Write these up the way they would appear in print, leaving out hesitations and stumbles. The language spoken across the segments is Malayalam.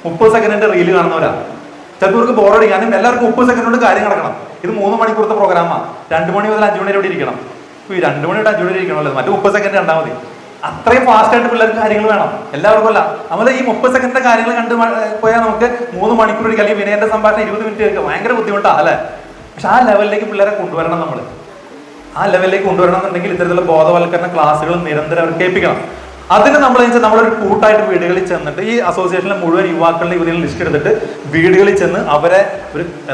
30 സെക്കൻഡിന്റെ റീല് കാണുന്നവരാ. ചിലപ്പോൾ ഇവർക്ക് ബോറടിക്കാനും എല്ലാവർക്കും 30 സെക്കൻഡ് കൊണ്ട് കാര്യം നടക്കണം. ഇത് 3 മണിക്കൂറത്തെ പ്രോഗ്രാമാണ്. 2 മണി മുതൽ 5 മണി വരെ ഇവിടെ ഇരിക്കണം. ഈ 2 മണി തൊട്ട് 5 മണി വരെ ഇരിക്കണമല്ലോ, മറ്റേ 30 സെക്കൻഡ് കണ്ടാൽ മതി. അത്രയും ഫാസ്റ്റ് ആയിട്ട് പിള്ളേർക്ക് കാര്യങ്ങൾ വേണം. എല്ലാവർക്കും അല്ല. നമ്മൾ ഈ 30 സെക്കൻഡിന്റെ കാര്യങ്ങൾ കണ്ട് പോയാൽ നമുക്ക് 3 മണിക്കൂർ ഇരിക്കും. അല്ലെങ്കിൽ വിനയന്റെ സംഭാഷണം 20 മിനിറ്റ് കേൾക്കുക ഭയങ്കര ബുദ്ധിമുട്ടാണ് അല്ലേ? പക്ഷെ ആ ലെവലിലേക്ക് പിള്ളേരെ കൊണ്ടുവരണം. നമ്മൾ ആ ലെവലിലേക്ക് കൊണ്ടുവരണം എന്നുണ്ടെങ്കിൽ ഇത്തരത്തിലുള്ള ബോധവൽക്കരണ ക്ലാസ്സുകൾ നിരന്തരം അവർ കേൾപ്പിക്കണം. അതിന് നമ്മളൊരു കൂട്ടായിട്ട് വീടുകളിൽ ചെന്നിട്ട് ഈ അസോസിയേഷനിലെ മുഴുവൻ യുവാക്കളുടെ യുവതികൾ ലിസ്റ്റ് എടുത്തിട്ട് വീടുകളിൽ ചെന്ന് അവരെ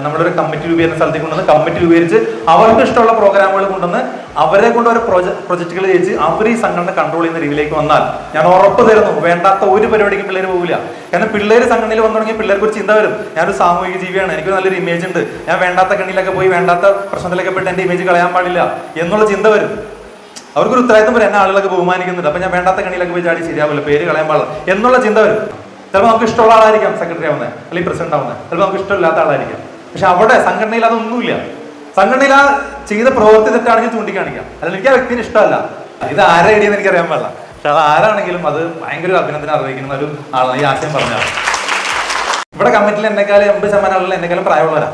നമ്മളൊരു കമ്മിറ്റി രൂപീകരണ സ്ഥലത്തേക്ക് കൊണ്ടുവന്ന് കമ്മിറ്റി രൂപീകരിച്ച് അവർക്ക് ഇഷ്ടമുള്ള പ്രോഗ്രാമുകൾ കൊണ്ടുവന്ന് അവരെ കൊണ്ട് ഒരു പ്രൊജക്ടുകൾ ചെയ്യിച്ച് അവർ ഈ സംഘടന കൺട്രോൾ ചെയ്യുന്ന രീതിയിലേക്ക് വന്നാൽ ഞാൻ ഉറപ്പ് തരുന്നു, വേണ്ടാത്ത ഒരു പരിപാടിക്കും പിള്ളേർ പോകില്ല. കാരണം പിള്ളേർ സംഘടനയിൽ വന്നു തുടങ്ങിയ പിള്ളേർക്ക് ഒരു ചിന്ത വരും, ഞാനൊരു സാമൂഹിക ജീവിയാണ്, എനിക്ക് നല്ലൊരു ഇമേജ് ഉണ്ട്, ഞാൻ വേണ്ടാത്ത കണ്ണിലൊക്കെ പോയി വേണ്ടാത്ത പ്രശ്നത്തിലൊക്കെ പെട്ട് എന്റെ ഇമേജ് കളയാൻ പാടില്ല എന്നുള്ള ചിന്ത വരും. അവർക്കൊരു ഉത്തരവാദിത്തം വരും, എന്നെ ആളുകളൊക്കെ ബഹുമാനിക്കുന്നുണ്ട്, അപ്പൊ ഞാൻ വേണ്ടാത്ത കണ്ണിലൊക്കെ പോയി ചാടി ശരിയാവില്ല, പേര് കളയാൻ പാടില്ല എന്നുള്ള ചിന്ത വരും. ചിലപ്പോൾ നമുക്ക് ഇഷ്ടമുള്ള ആളായിരിക്കാം സെക്രട്ടറി ആവുന്നത് അല്ലെങ്കിൽ പ്രസിഡന്റ് ആവുന്നത്, ചിലപ്പോൾ നമുക്ക് ഇഷ്ടമില്ലാത്ത ആളായിരിക്കാം. പക്ഷെ അവിടെ സംഘടനയിൽ അതൊന്നുമില്ല. സംഘടനയിൽ ആ ചെയ്ത പ്രവൃത്തി തെറ്റാണെങ്കിൽ ചൂണ്ടിക്കാണിക്കാം, അല്ലെങ്കിൽ എനിക്ക് ആ വ്യക്തിന് ഇഷ്ടമല്ല, ഇത് ആരെ ഐഡിയെന്ന് എനിക്കറിയാൻ പാടില്ല, പക്ഷെ അത് ആരാണെങ്കിലും അത് ഭയങ്കര അഭിനന്ദനം അറിയിക്കുന്ന ഒരു ആളാണ് ഈ ആശയം പറഞ്ഞാൽ. ഇവിടെ കമ്മിറ്റിയിൽ എന്നെക്കാളും 80% ആളുകൾ എന്നെക്കാളും പ്രായമുള്ളവരാ.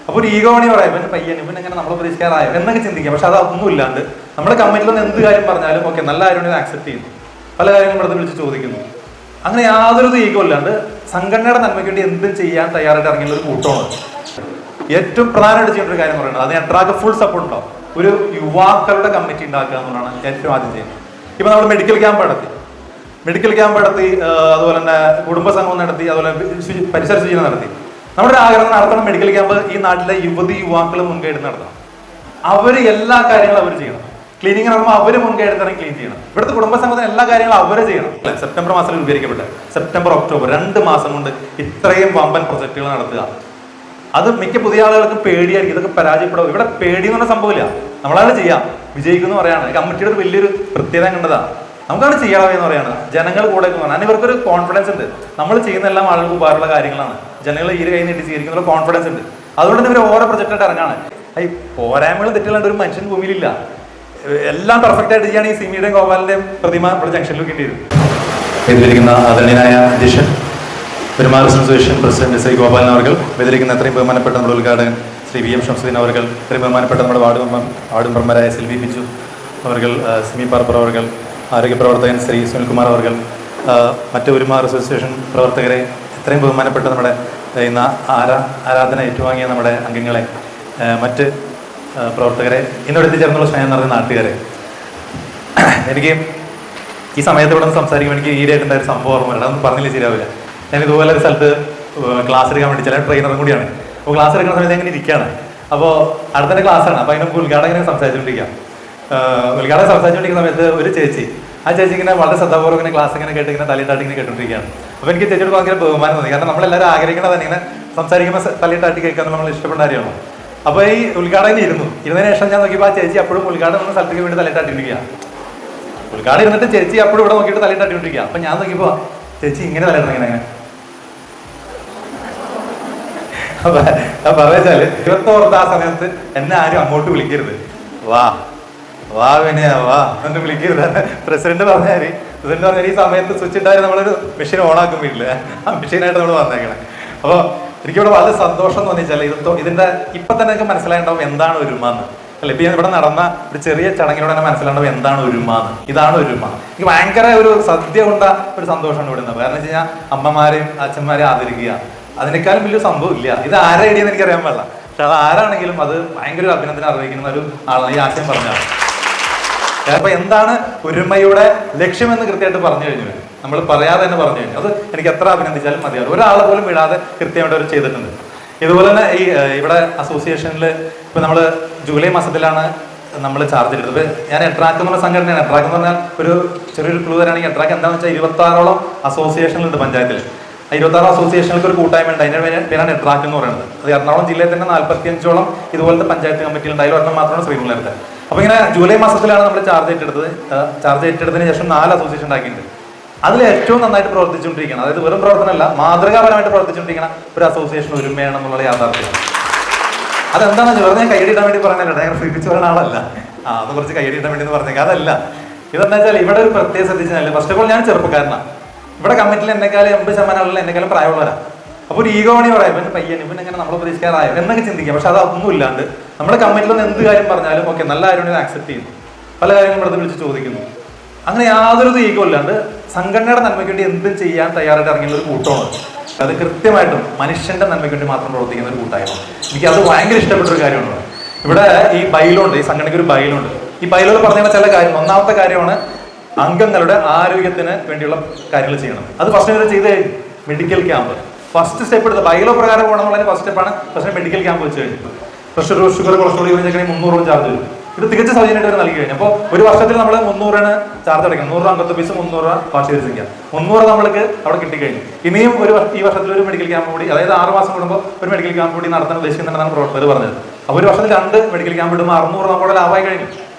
അപ്പൊ ഒരു ഈഗോ പണി പറയാം, ഇവന് പയ്യൻ ഇവൻ എങ്ങനെ നമ്മൾ പ്രതീക്ഷിക്കാറായോ എന്നൊക്കെ ചിന്തിക്കാം. പക്ഷെ അതൊന്നും ഇല്ലാണ്ട് നമ്മുടെ കമ്മിറ്റിയിൽ എന്ത് കാര്യം പറഞ്ഞാലും ഓക്കെ നല്ല കാര്യം ആക്സെപ്റ്റ് ചെയ്യുന്നു, പല കാര്യങ്ങളും ഇവിടെ വിളിച്ച് ചോദിക്കുന്നു. അങ്ങനെ യാതൊരു ഈഗോ ഇല്ലാണ്ട് സംഘടനയുടെ നന്മയ്ക്ക് വേണ്ടി എന്തും ചെയ്യാൻ തയ്യാറായിട്ട് ഇറങ്ങിയുള്ള ഒരു കൂട്ടമാണ്. ഏറ്റവും പ്രധാനമായിട്ട് ചെയ്യേണ്ട ഒരു കാര്യം പറയുന്നത് അത് എട്രാക്ക് ഫുൾ സപ്പോർട്ട് ഉണ്ടാവും. ഒരു യുവാക്കളുടെ കമ്മിറ്റി ഉണ്ടാക്കുക എന്നുള്ളതാണ് ഏറ്റവും ആദ്യം ചെയ്യുന്നത്. ഇപ്പൊ നമ്മൾ മെഡിക്കൽ ക്യാമ്പ് നടത്തി, അതുപോലെ തന്നെ കുടുംബ സംഗമം നടത്തി, അതുപോലെ പരിസര ശുചീകരണം നടത്തി. നമ്മുടെ ഒരു ആഗ്രഹം നടത്തണം മെഡിക്കൽ ക്യാമ്പ് ഈ നാട്ടിലെ യുവാക്കൾ മുൻകൈ എടുത്ത് നടത്തണം. അവര് എല്ലാ കാര്യങ്ങളും അവർ ചെയ്യണം. ക്ലീനിങ് നടക്കുമ്പോൾ അവര് മുൻകൈ എടുത്താണ് ക്ലീൻ ചെയ്യണം. ഇവിടുത്തെ കുടുംബ സംഘത്തിന് എല്ലാ കാര്യങ്ങളും അവര് ചെയ്യണം. സെപ്റ്റംബർ മാസത്തിൽ രൂപീകരിക്കപ്പെട്ട സെപ്റ്റംബർ ഒക്ടോബർ 2 മാസം കൊണ്ട് ഇത്രയും വമ്പൻ പ്രൊജക്ടുകൾ നടത്തുക, അത് മിക്ക പുതിയ ആളുകൾക്ക് പേടിയായിരിക്കും. ഇതൊക്കെ പരാജയപ്പെടും. ഇവിടെ പേടി എന്ന് പറഞ്ഞ സംഭവമില്ല, നമ്മളാണ് ചെയ്യാം, വിജയിക്കുന്നു പറയാണ്. കമ്മിറ്റിയുടെ ഒരു വലിയൊരു പ്രത്യേകത കണ്ടതാണ്, നമുക്കാണ് ചെയ്യാമെന്ന് പറയാണ്. ജനങ്ങൾ കൂടെ കാരണം ഇവർക്കൊരു കോൺഫിഡൻസ് ഉണ്ട്, നമ്മൾ ചെയ്യുന്ന എല്ലാം ആളുകൾക്ക് ഉപകാരമുള്ള കാര്യങ്ങളാണ്, ജനങ്ങൾ ഈ കൈ നീട്ടി സ്വീകരിക്കുന്ന കോൺഫിഡൻസ് ഉണ്ട്. അതുകൊണ്ട് തന്നെ ഇവർ ഓരോ പ്രൊജക്റ്റായിട്ട് ഇറങ്ങാണ്. ഈ പോരായ്മകളും തെറ്റുകളുണ്ട് ഒരു മനുഷ്യൻ ഭൂമിയിലില്ല, എല്ലാം പെർഫെക്റ്റ് ആയിട്ട് ചെയ്യാൻ ഈ സിമിയുടെയും ഗോപാലിന്റെയും പ്രതിമ ഇവിടെ ജംഗ്ഷനിൽ കിട്ടി വരും. ഇതിലിരിക്കുന്ന ആദരണീയനായ അധ്യക്ഷൻ പെരുമാൾ അസോസിയേഷൻ പ്രസിഡന്റ് ശ്രീ ഗോപാലൻ അവർ, ഇതിലിരിക്കുന്ന എത്രയും ബഹുമാനപ്പെട്ട നമ്മുടെ ഉദ്ഘാടകൻ ശ്രീ വി എം ഷംസുദ്ദീൻ അവർ, ഇത്രയും ബഹുമാനപ്പെട്ട നമ്മുടെ വാർഡ് മെമ്പർമാരായ സെൽവി പിച്ചു അവർ, സിമി പാർപ്പർ അവർ, ആരോഗ്യ പ്രവർത്തകൻ ശ്രീ സുനിൽകുമാർ അവർ, മറ്റ് പെരുമാൾ അസോസിയേഷൻ പ്രവർത്തകരെ, ഇത്രയും ബഹുമാനപ്പെട്ട നമ്മുടെ ഇന്ന് ആരാധന ഏറ്റുവാങ്ങിയ നമ്മുടെ അംഗങ്ങളെ, മറ്റ് പ്രവർത്തകരെ, എന്നോട് എത്തിച്ചേർന്നുള്ള സ്നേഹം നിറഞ്ഞ നാട്ടുകാരെ, എനിക്ക് ഈ സമയത്ത് ഇവിടെ നിന്ന് സംസാരിക്കുമ്പോൾ എനിക്ക് ഈടായിട്ടുണ്ടായ ഒരു സംഭവം ഓർമ്മ വരണം. അതൊന്നും പറഞ്ഞില്ല ശരിയാവില്ല. ഞാൻ ഇതുപോലെ ഒരു സ്ഥലത്ത് ക്ലാസ് എടുക്കാൻ വേണ്ടി, ചില ട്രെയിനറും കൂടിയാണ്. അപ്പോൾ ക്ലാസ് എടുക്കുന്ന സമയത്ത് എങ്ങനെ ഇരിക്കുകയാണ്. അപ്പോൾ അടുത്തന്നെ ക്ലാസ്സാണ്. അപ്പോൾ അതിന് ഉദ്ഘാടകനെ സംസാരിച്ചുകൊണ്ടിരിക്കുകയാണ്. ഉദ്ഘാടകൻ സംസാരിച്ചുകൊണ്ടിരിക്കുന്ന സമയത്ത് ഒരു ചേച്ചി, ആ ചേച്ചി ഇങ്ങനെ വളരെ ശ്രദ്ധാപൂർവ്വം ഇങ്ങനെ ക്ലാസ് ഇങ്ങനെ കേട്ട് ഇങ്ങനെ തലയിട്ടാട്ടി ഇങ്ങനെ കേട്ടുകൊണ്ടിരിക്കുകയാണ്. അപ്പോൾ എനിക്ക് ചേച്ചിയോട് ഭയങ്കര ബഹുമാനം തോന്നി. കാരണം നമ്മളെല്ലാവരും ആഗ്രഹിക്കുന്നത് തന്നെ ഇങ്ങനെ സംസാരിക്കുമ്പോൾ തലയിട്ടാട്ടി കേൾക്കാൻ നമ്മൾ ഇഷ്ടപ്പെട്ട കാര്യമാണോ. അപ്പോൾ ഈ ഉദ്ഘാടകൻ ഇരുന്നതിന് ശേഷം ഞാൻ നോക്കിയപ്പോൾ ആ ചേച്ചി അപ്പോഴും ഉദ്ഘാടനം എന്ന സ്ഥലത്തേക്ക് വേണ്ടി തലയിട്ടാട്ടിരിക്കുക. ഉദ്ഘാടനം ഇരുന്നിട്ട് ചേച്ചി അപ്പോഴും ഇവിടെ നോക്കിയിട്ട് തലയിട്ടാട്ടിക്കൊണ്ടിരിക്കുക. അപ്പം ഞാൻ നോക്കിയപ്പോൾ ചേച്ചി ഇങ്ങനെ തലയിടണം ഇങ്ങനെ പറയാച്ചാല് 24 ആ സമയത്ത് എന്നെ ആരും അങ്ങോട്ട് വിളിക്കരുത്, വാ വിനയ വാ എന്ന് വിളിക്കരുത്. പ്രസിഡന്റ് പറഞ്ഞാൽ ഈ സമയത്ത് സ്വിച്ച് ഇട്ടാൽ നമ്മളൊരു മെഷീൻ ഓണാക്കും വീട്ടില്, ആ മെഷീനായിട്ട് നമ്മൾ വന്നേക്കണം. അപ്പോൾ എനിക്കിവിടെ വളരെ സന്തോഷം തോന്നിച്ചാൽ ഇതിന്റെ ഇപ്പൊ തന്നെ എനിക്ക് മനസ്സിലായിട്ടുണ്ടാവും എന്താണ് ഒരുമാന്ന് അല്ലെ. ഇപ്പൊ ഇവിടെ നടന്ന ഒരു ചെറിയ ചടങ്ങിലൂടെ തന്നെ മനസ്സിലാണ്ടാവും എന്താണ് ഒരുമാന്ന്. ഇതാണ് ഒരുമ. എനിക്ക് ഭയങ്കര ഒരു സദ്യ കൊണ്ട ഒരു സന്തോഷമാണ് ഇവിടുന്ന്. കാരണം വെച്ച് കഴിഞ്ഞാൽ അമ്മമാരെയും അച്ഛന്മാരെയും ആദരിക്കുക, അതിനേക്കാളും വലിയൊരു സംഭവം ഇല്ല. ഇത് ആരെ ഐഡിയെന്ന് എനിക്കറിയാൻ പാടില്ല, പക്ഷെ അത് ആരാണെങ്കിലും അത് ഭയങ്കര ഒരു അഭിനന്ദനം അറിയിക്കുന്ന ഒരു ആളാണ് ഈ ആശയം പറഞ്ഞത്. അപ്പൊ എന്താണ് ഒരുമയുടെ ലക്ഷ്യമെന്ന് കൃത്യമായിട്ട് പറഞ്ഞു കഴിഞ്ഞു, നമ്മൾ പറയാതെ തന്നെ പറഞ്ഞു കഴിഞ്ഞു. അത് എനിക്ക് എത്ര അഭിനന്ദിച്ചാലും മതിയാവും. ഒരാളെ പോലും വിടാതെ കൃത്യമായിട്ട് അവർ ചെയ്തിട്ടുണ്ട്. ഇതുപോലെ തന്നെ ഈ ഇവിടെ അസോസിയേഷനിൽ ഇപ്പൊ നമ്മൾ ജൂലൈ മാസത്തിലാണ് നമ്മൾ ചാർജ് എടുത്തത്. ഞാൻ എട്രാക്ക് എന്നുള്ള സംഘടനയാണ്. എട്രാക്ക് എന്ന് പറഞ്ഞാൽ ഒരു ചെറിയൊരു ക്ലൂ തരാണെങ്കിൽ എട്രാക്ക് എന്താണെന്ന് വെച്ചാൽ 26ഓളം അസോസിയേഷനുകളുണ്ട് പഞ്ചായത്തിൽ. 26 അസോസിയേഷനുകൾക്ക് ഒരു കൂട്ടായ്മ ഉണ്ട്, അതിന്റെ പേരാണ് എട്രാക്ക് എന്ന് പറയുന്നത്. അത് എറണാകുളം ജില്ലയിൽ തന്നെ 45ഓളം ഇതുപോലത്തെ പഞ്ചായത്ത് കമ്മിറ്റികൾ ഉണ്ടായാലും ഒരെണ്ണം മാത്രമാണ് ശ്രീകുമാരത്തെ. അപ്പൊ ഇങ്ങനെ ജൂലൈ മാസത്തിലാണ് നമ്മൾ ചാർജ് ഏറ്റെടുത്തത്. ചാർജ് ഏറ്റെടുത്തതിന് ശേഷം 4 അസോസിയേഷൻ ഉണ്ടാക്കിയിട്ടുണ്ട്. അതിൽ ഏറ്റവും നന്നായിട്ട് പ്രവർത്തിച്ചുകൊണ്ടിരിക്കണം, അതായത് വെറും പ്രവർത്തനമല്ല മാതൃകാപരമായിട്ട് പ്രവർത്തിച്ചുകൊണ്ടിരിക്കണം ഒരു അസോസിയേഷൻ ഒരുമയാണ് എന്നുള്ള യാഥാർത്ഥ്യം. അതെന്താണെന്ന് വെച്ചാൽ ഞാൻ കൈയടിയിടാൻ വേണ്ടി പറഞ്ഞല്ലോ, ഞാൻ സൂചിപ്പിച്ചു പറയുന്ന ആളല്ല. അത് കുറച്ച് കൈയടിയിടാൻ വേണ്ടി എന്ന് പറഞ്ഞേക്കാം, അതല്ല. ഇതെന്താ വെച്ചാൽ ഇവിടെ ഒരു പ്രത്യേകത ശ്രദ്ധിച്ചാൽ ഫസ്റ്റ് ഓഫ് ഓൾ ഞാൻ ചെറുപ്പക്കാരനാണ്. ഇവിടെ കമ്മിറ്റിയിൽ എന്നെക്കാളും 80% ആളുകൾ എന്നെക്കാളും പ്രായമുള്ളവരാണ്. അപ്പോൾ ഒരു ഈഗോ പണി പറയാം, ഇവൻ പയ്യൻ, ഇവൻ എങ്ങനെ നമ്മൾ പ്രതീക്ഷിക്കാറായോ എന്നൊക്കെ ചിന്തിക്കാം. പക്ഷെ അതൊന്നും ഇല്ലാണ്ട് നമ്മുടെ കമ്മിറ്റിയിൽ എന്ത് കാര്യം പറഞ്ഞാലും ഓക്കെ, നല്ല കാര്യം ആക്സെപ്റ്റ് ചെയ്യുന്നു, പല കാര്യങ്ങളും ഇവിടെ വിളിച്ച് ചോദിക്കുന്നു. അങ്ങനെ യാതൊരു ഈഗോ ഇല്ലാണ്ട് സംഘടനയുടെ നന്മയ്ക്ക് വേണ്ടി എന്തും ചെയ്യാൻ തയ്യാറായിട്ട് ഇറങ്ങിയ ഒരു കൂട്ടമാണ്. അത് കൃത്യമായിട്ടും മനുഷ്യന്റെ നന്മയ്ക്ക് വേണ്ടി മാത്രം പ്രവർത്തിക്കുന്ന ഒരു കൂട്ടായ്മ. എനിക്ക് അത് ഭയങ്കര ഇഷ്ടപ്പെട്ട ഒരു കാര്യമാണ്. ഇവിടെ ഈ ബൈലുണ്ട്, ഈ സംഘടനയ്ക്ക് ഒരു ബൈലുണ്ട്. ഈ ബൈലോട് പറഞ്ഞ ചില കാര്യം, ഒന്നാമത്തെ കാര്യമാണ് അംഗങ്ങളുടെ ആരോഗ്യത്തിന് വേണ്ടിയുള്ള കാര്യങ്ങൾ ചെയ്യണം. അത് ഫസ്റ്റ് ചെയ്ത് കഴിഞ്ഞു. മെഡിക്കൽ ക്യാമ്പ് ഫസ്റ്റ് സ്റ്റെപ്പ് എടുത്ത് ബൈലോ പ്രകാരം പോകണമെന്നുള്ളതിന് ഫസ്റ്റ് സ്റ്റെപ്പാണ് ഫസ്റ്റ് മെഡിക്കൽ ക്യാമ്പ് വെച്ച് കഴിഞ്ഞു. പ്രഷർ, ഷുഗർ, കൊളസ്ട്രോൾ കഴിഞ്ഞാൽ 300 രൂപ ചാർജ് വരും. ഇത് തികച്ച സൗജന്യമായിട്ട് നൽകി കഴിഞ്ഞു. അപ്പോൾ ഒരു വർഷത്തിൽ നമ്മൾ 300 ചാർജ് അടയ്ക്കണം. 100 രൂപ അംഗത്വ ഫീസ്, 300 രൂപ വാർഷിക ചികിത്സിക്കാം. 300 നമ്മൾക്ക് അവിടെ കിട്ടിക്കഴിഞ്ഞു. ഇനിയും ഈ വർഷത്തിൽ ഒരു മെഡിക്കൽ ക്യാമ്പ് കൂടി, അതായത് 6 മാസം കൂടുമ്പോൾ ഒരു മെഡിക്കൽ ക്യാമ്പ് കൂടി നടത്താൻ ഉദ്ദേശിക്കുന്നുണ്ടെന്നാണ് പ്രവർത്തകർ പറഞ്ഞത്. അപ്പോൾ ഒരു വർഷത്തിൽ 2 മെഡിക്കൽ ക്യാമ്പ് ഇടുമ്പോൾ 600 നമ്മുടെ ലാഭമായി കഴിഞ്ഞു.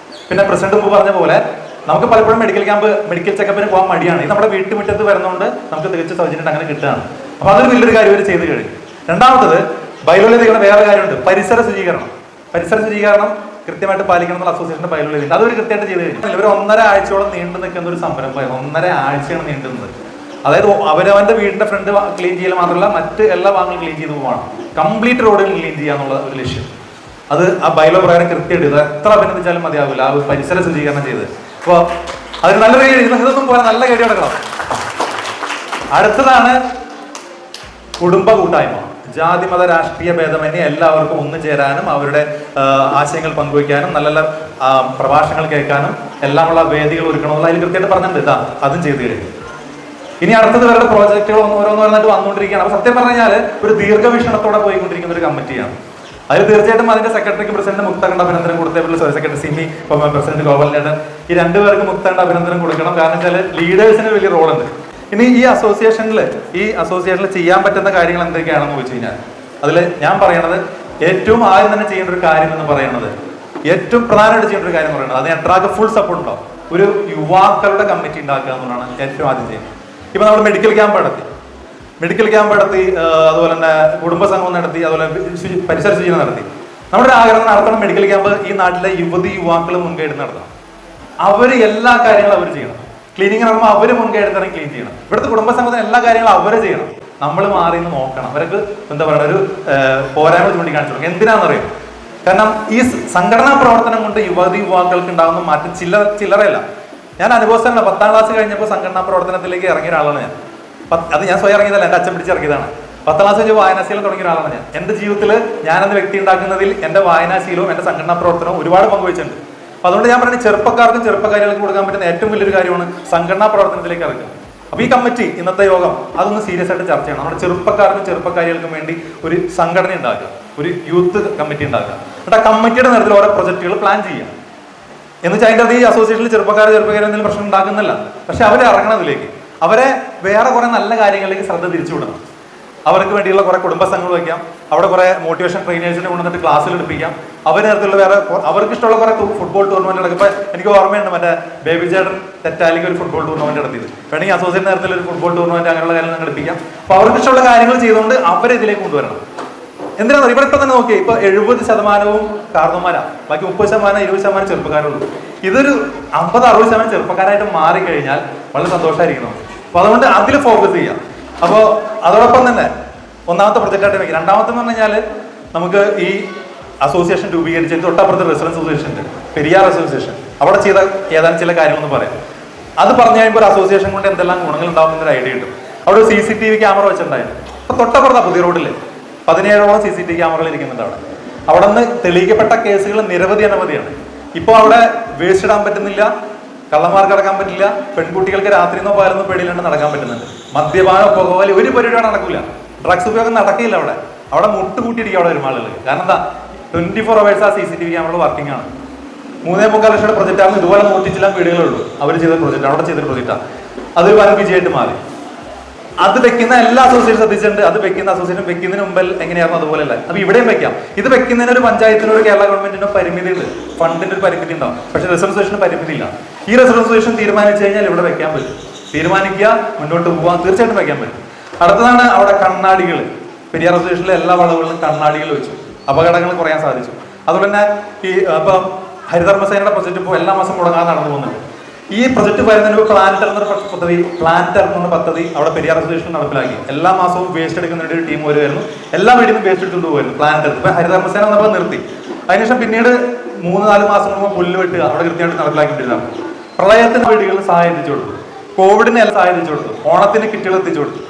പിന്നെ പ്രസിഡന്റ് മുമ്പ് പറഞ്ഞ പോലെ നമുക്ക് പലപ്പോഴും മെഡിക്കൽ ചെക്കപ്പിന് പോകാൻ മടിയാണ്. ഇത് നമ്മുടെ വീട്ടുമുറ്റത്ത് വരുന്നതുകൊണ്ട് നമുക്ക് തികച്ച സൗജന്യമായിട്ട് അങ്ങനെ കിട്ടുകയാണ്. അപ്പോൾ അതൊരു വലിയൊരു കാര്യം ഇവർ ചെയ്ത് കഴിഞ്ഞു. രണ്ടാമത്തത് ബൈലോയിൽ ചെയ്യുന്ന വേറെ കാര്യമുണ്ട്, പരിസര ശുചീകരണം. പരിസര ശുചീകരണം കൃത്യമായിട്ട് പാലിക്കണം എന്നുള്ള അസോസിയേഷന്റെ ബൈലോയിൽ അതൊരു കൃത്യമായിട്ട് ചെയ്ത് കഴിഞ്ഞു. ഇവർ 1.5 ആഴ്ചയോളം നീണ്ടു നിൽക്കുന്ന ഒരു സംരംഭമാണ്. 1.5 ആഴ്ചയാണ് നീണ്ടുന്നത്. അതായത് അവരവന്റെ വീടിന്റെ ഫ്രണ്ട് ക്ലീൻ ചെയ്യൽ മാത്രമല്ല, മറ്റ് എല്ലാ ഭാഗങ്ങളും ക്ലീൻ ചെയ്ത് പോവാണ്. കംപ്ലീറ്റ് റോഡുകൾ ക്ലീൻ ചെയ്യുക എന്നുള്ള ഒരു ലക്ഷ്യം. അത് ആ ബൈലോ പ്രകാരം കൃത്യമായിട്ട് ഇത് എത്ര അഭിനന്ദിച്ചാലും മതിയാവില്ല. ആ പരിസര ശുചീകരണം ചെയ്ത് അപ്പോൾ അതിന് നല്ല കഴിയും. ഇതൊന്നും പോലെ നല്ല കഴിവ് എടുക്കണം. അടുത്തതാണ് കുടുംബ കൂട്ടായ്മ. ജാതി മത രാഷ്ട്രീയ ഭേദമന്യേ എല്ലാവർക്കും ഒന്നു ചേരാനും അവരുടെ ആശയങ്ങൾ പങ്കുവയ്ക്കാനും നല്ല നല്ല പ്രഭാഷണങ്ങൾ കേൾക്കാനും എല്ലാമുള്ള വേദികൾ ഒരുക്കണമെന്നുള്ള അതിൽ കൃത്യമായിട്ട് പറഞ്ഞിട്ടുണ്ട്. ഇതാ അതും ചെയ്തു കഴിഞ്ഞു. ഇനി അടുത്തത് വേറെ പ്രോജക്റ്റുകൾ ഓരോന്നോരോന്നായിട്ട് വന്നുകൊണ്ടിരിക്കുകയാണ്. അപ്പോൾ സത്യം പറഞ്ഞു കഴിഞ്ഞാൽ ഒരു ദീർഘവീക്ഷണത്തോടെ പോയിക്കൊണ്ടിരിക്കുന്ന ഒരു കമ്മിറ്റിയാണ്. അതിൽ തീർച്ചയായിട്ടും അതിന്റെ സെക്രട്ടറിക്ക് പ്രസിഡന്റ് മുക്തകണ്ഠ അഭിനന്ദനം കൊടുത്തേ, സെക്രട്ടറി സിമി, പ്രസിഡന്റ് ഗോപാലനേട്ടൻ, ഈ 2 പേർക്ക് മുക്തകണ്ഠ അഭിനന്ദനം കൊടുക്കണം. കാരണം വെച്ചാൽ ലീഡേഴ്സിന് വലിയ റോളുണ്ട്. ഇനി ഈ അസോസിയേഷനിൽ ചെയ്യാൻ പറ്റുന്ന കാര്യങ്ങൾ എന്തൊക്കെയാണെന്ന് ചോദിച്ചു കഴിഞ്ഞാൽ അതിൽ ഞാൻ പറയണത് ഏറ്റവും ആദ്യം തന്നെ ചെയ്യേണ്ട ഒരു കാര്യം എന്ന് പറയുന്നത്, ഏറ്റവും പ്രധാനമായിട്ട് ചെയ്യേണ്ട ഒരു കാര്യം എന്ന് പറയുന്നത്, അതിന് എട്രാക്ക് ഫുൾ സപ്പോർട്ട് ഉണ്ടാവും. ഒരു യുവാക്കളുടെ കമ്മിറ്റി ഉണ്ടാക്കുക എന്നുള്ളതാണ് ഏറ്റവും ആദ്യം ചെയ്യുന്നത്. ഇപ്പൊ നമ്മൾ മെഡിക്കൽ ക്യാമ്പ് നടത്തി, അതുപോലെ തന്നെ കുടുംബസംഗമം നടത്തി, അതുപോലെ പരിസര ശുചീകരണം നടത്തി. നമ്മുടെ ഒരു ആഗ്രഹം നടത്തണം മെഡിക്കൽ ക്യാമ്പ് ഈ നാട്ടിലെ യുവാക്കൾ മുൻകൈ എടുത്ത് നടത്തണം. അവര് എല്ലാ കാര്യങ്ങളും അവർ ചെയ്യണം. ക്ലീനിങ് നടക്കുമ്പോൾ അവര് മുൻകൈ എടുത്താണ് ക്ലീൻ ചെയ്യണം. ഇവിടുത്തെ കുടുംബസംഘത്തിന് എല്ലാ കാര്യങ്ങളും അവരെ ചെയ്യണം. നമ്മൾ മാറി നിന്ന് നോക്കണം. അവർക്ക് എന്താ പറയുക, ഒരു പോരായ്മ ചൂണ്ടിക്കാണിച്ചു കൊടുക്കും. എന്തിനാണെന്നറിയാം? കാരണം ഈ സംഘടനാ പ്രവർത്തനം കൊണ്ട് യുവാക്കൾക്ക് ഉണ്ടാകുന്ന മാറ്റം ചില്ലറയല്ല. ഞാൻ അനുഭവസ്ഥനല്ല. 10ാം ക്ലാസ് കഴിഞ്ഞപ്പോൾ സംഘടനാ പ്രവർത്തനത്തിലേക്ക് ഇറങ്ങിയ ഒരാളാണ് ഞാൻ. അത് ഞാൻ സ്വയം ഇറങ്ങിയതല്ല, എൻ്റെ അച്ഛൻ പിടിച്ചിറങ്ങിയതാണ്. 10ാം ക്ലാസ് കഴിഞ്ഞ് വായനാശീലം തുടങ്ങിയ ഒരാളാണ് ഞാൻ. എൻ്റെ ജീവിതത്തിൽ ഞാനെന്ന വ്യക്തി ഉണ്ടാക്കുന്നതിൽ എൻ്റെ വായനാശീലവും എൻ്റെ സംഘടനാ പ്രവർത്തനവും ഒരുപാട് പങ്കുവച്ചിട്ടുണ്ട്. അപ്പോൾ അതുകൊണ്ട് ഞാൻ പറയുന്നത് ചെറുപ്പക്കാർക്കും ചെറുപ്പക്കാരികൾക്കും കൊടുക്കാൻ പറ്റുന്ന ഏറ്റവും വലിയൊരു കാര്യമാണ് സംഘടനാ പ്രവർത്തനത്തിലേക്ക് ഇറക്കുക. അപ്പോൾ ഈ കമ്മിറ്റി, ഇന്നത്തെ യോഗം അതൊന്ന് സീരിയസ് ആയിട്ട് ചർച്ച ചെയ്യണം. നമ്മുടെ ചെറുപ്പക്കാർക്കും ചെറുപ്പക്കാരികൾക്കും വേണ്ടി ഒരു സംഘടന ഉണ്ടാക്കുക, ഒരു യൂത്ത് കമ്മിറ്റി ഉണ്ടാക്കുക. എന്നിട്ട് ആ കമ്മിറ്റിയുടെ നേരത്തിൽ ഓരോ പ്രൊജക്റ്റുകൾ പ്ലാൻ ചെയ്യുക. എന്ന് വെച്ചാൽ അതിൻ്റെ ഈ അസോസിയേഷനിൽ ചെറുപ്പക്കാർ എന്തെങ്കിലും പ്രശ്നം ഉണ്ടാക്കുന്നില്ല. പക്ഷെ അവരെ ഇറങ്ങണതിലേക്ക്, അവരെ വേറെ കുറെ നല്ല കാര്യങ്ങളിലേക്ക് ശ്രദ്ധ തിരിച്ചുവിടണം. അവർക്ക് വേണ്ടിയുള്ള കുറെ കുടുംബസംഘങ്ങൾ വയ്ക്കാം. അവിടെ കുറെ മോട്ടിവേഷൻ ട്രെയിനേഴ്സിനെ കൊണ്ടുവന്നിട്ട് ക്ലാസ്സിൽ എടുപ്പിക്കാം. അവരുടെ നേരത്തിലുള്ള വേറെ അവർക്ക് ഇഷ്ടമുള്ള കുറെ ഫുട്ബോൾ ടൂർണമെന്റുകളൊക്കെ. ഇപ്പൊ എനിക്ക് ഓർമ്മയുണ്ട്, മറ്റേ ബേബി ചേട്ടൻ തെറ്റാലിക്ക് ഒരു ഫുട്ബോൾ ടൂർണമെന്റ് നടത്തിയത്. വേണമെങ്കിൽ അസോസിയേറ്റ് നേരത്തിൽ ഒരു ഫുട്ബോൾ ടൂർണമെന്റ് അങ്ങനെയുള്ള കാര്യങ്ങൾ എടുപ്പിക്കാം. അപ്പൊ അവർക്ക് ഇഷ്ടമുള്ള കാര്യങ്ങൾ ചെയ്തുകൊണ്ട് അവരെ ഇതിലേക്ക് കൊണ്ടുവരണം. എന്തിനാണ് ഇവിടെ ഇപ്പൊ തന്നെ നോക്കിയേ, ഇപ്പൊ 70% കാർന്നോന്മാരാണ്, ബാക്കി 30%, 20% ചെറുപ്പക്കാരുള്ളൂ. ഇതൊരു 50-60% ചെറുപ്പക്കാരായിട്ട് മാറിക്കഴിഞ്ഞാൽ വളരെ സന്തോഷമായിരിക്കണം. അപ്പൊ അതുകൊണ്ട് അതിൽ ഫോക്കസ് ചെയ്യാം. അപ്പോൾ അതോടൊപ്പം തന്നെ ഒന്നാമത്തെ പ്രൊജക്റ്റായിട്ട് വയ്ക്കുക. രണ്ടാമത്തെ എന്ന് പറഞ്ഞു കഴിഞ്ഞാൽ നമുക്ക് ഈ അസോസിയേഷൻ രൂപീകരിച്ച് തൊട്ടപ്പുറത്ത് റെസിഡൻസ് അസോസിയേഷൻ ഉണ്ട്, പെരിയാർ അസോസിയേഷൻ. അവിടെ ചെയ്ത ഏതാനും ചില കാര്യങ്ങളൊന്നും പറയാം. അത് പറഞ്ഞു കഴിയുമ്പോൾ ഒരു അസോസിയേഷൻ കൊണ്ട് എന്തെല്ലാം ഗുണങ്ങൾ ഉണ്ടാകുന്നൊരു ഐഡിയ കിട്ടും. അവിടെ ഒരു CCTV ക്യാമറ വെച്ചിട്ടുണ്ടായിരുന്നു. അപ്പൊ തൊട്ടപ്പുറത്താണ് പുതിയ റോഡിൽ 17ഓളം CCTV ക്യാമറകൾ ഇരിക്കുന്നുണ്ട്. അവിടെ നിന്ന് തെളിയിക്കപ്പെട്ട കേസുകൾ അനവധിയാണ്. ഇപ്പോൾ അവിടെ വേസ്റ്റ് ഇടാൻ പറ്റുന്നില്ല, കള്ളന്മാർക്ക് അടക്കാൻ പറ്റില്ല, പെൺകുട്ടികൾക്ക് രാത്രിന്നോ പകലൊന്നും പേടിയില്ലാണ്ട് നടക്കാൻ പറ്റുന്നുണ്ട്. മദ്യപാനം, പുകവലി ഒരു പരിപാടി നടക്കില്ല. ഡ്രഗ്സ് ഉപയോഗം നടക്കില്ല. അവിടെ മുട്ടുകൂട്ടിയിരിക്കും അവിടെ വരുന്ന ആളുകൾ. കാരണം എന്താ, 24 hours ആ CCTV ക്യാമറ വർക്കിംഗ് ആണ്. 3.25 ലക്ഷം പ്രൊജക്റ്റാണ്. ഇതുപോലെ 100 വീടുകളുള്ളൂ അവർ ചെയ്ത പ്രൊജക്റ്റ്, അവിടെ ചെയ്ത പ്രൊജക്റ്റാണ്. അതൊരു വൻ വിജയമായിട്ട് മാറി. അത് വെക്കുന്ന എല്ലാ അസോസിയേഷൻ ശ്രദ്ധിച്ചിട്ടുണ്ട്. അത് വെക്കുന്ന അസോസിയേഷൻ വെക്കുന്നതിന് മുമ്പിൽ എങ്ങനെയായിരുന്നു അതുപോലെയല്ല. അപ്പൊ ഇവിടെയും വെക്കാം. ഇത് വെക്കുന്നതിന് ഒരു പഞ്ചായത്തിനോ ഒരു കേരള ഗവൺമെന്റിനോ പരിമിതി ഉണ്ട്, ഫണ്ടിന്റെ ഒരു പരിമിതി ഉണ്ടാവും. പക്ഷെ റിസർവേഷൻ പരിമിതിയില്ല. ഈ റിസർവേഷൻ തീരുമാനിച്ചു കഴിഞ്ഞാൽ ഇവിടെ വെക്കാൻ പറ്റും. തീരുമാനിക്കുക, മുന്നോട്ട് പോകാൻ തീർച്ചയായിട്ടും വെക്കാൻ പറ്റും. അടുത്തതാണ് അവിടെ കണ്ണാടികൾ. പെരിയാർ അസോസിയേഷനിലെ എല്ലാ വളവുകളിലും കണ്ണാടികൾ വെച്ചു. അപകടങ്ങൾ കുറയാൻ സാധിച്ചു. അതുപോലെ തന്നെ ഈ ഇപ്പം ഹരിതകർമ്മസേനയുടെ പ്രൊജക്റ്റ് ഇപ്പോൾ എല്ലാ മാസം മുടങ്ങാതെ നടന്നു പോകുന്നുണ്ട്. ഈ പ്രൊജക്ട് വരുന്നതിന് പ്ലാന്റർ എന്ന പദ്ധതി അവിടെ പെരിയാർ അസോസിയേഷൻ നടപ്പിലാക്കി. എല്ലാ മാസവും വേസ്റ്റ് എടുക്കുന്ന ഒരു ടീം വരുമായിരുന്നു. എല്ലാ വീട്ടിൽ നിന്നും വേസ്റ്റ് എടുത്തുകൊണ്ട് പോകുമായിരുന്നു. പ്ലാന്റർ ഇപ്പൊ ഹരിതകർമ്മസേന നമ്മൾ നിർത്തി. അതിനുശേഷം പിന്നീട് 3-4 മാസം മുമ്പ് പുല്ല് വെട്ടുക അവിടെ കൃത്യമായിട്ട് നടപ്പിലാക്കിയിട്ടിരുന്നതാണ്. പ്രളയത്തിന് വീടുകളിൽ സഹായം എത്തിച്ചു കൊടുത്തു, കോവിഡിനെ എല്ലാം സഹായം എത്തിച്ചു കൊടുത്തു, ഓണത്തിന് കിറ്റുകൾ എത്തിച്ചു കൊടുത്തു.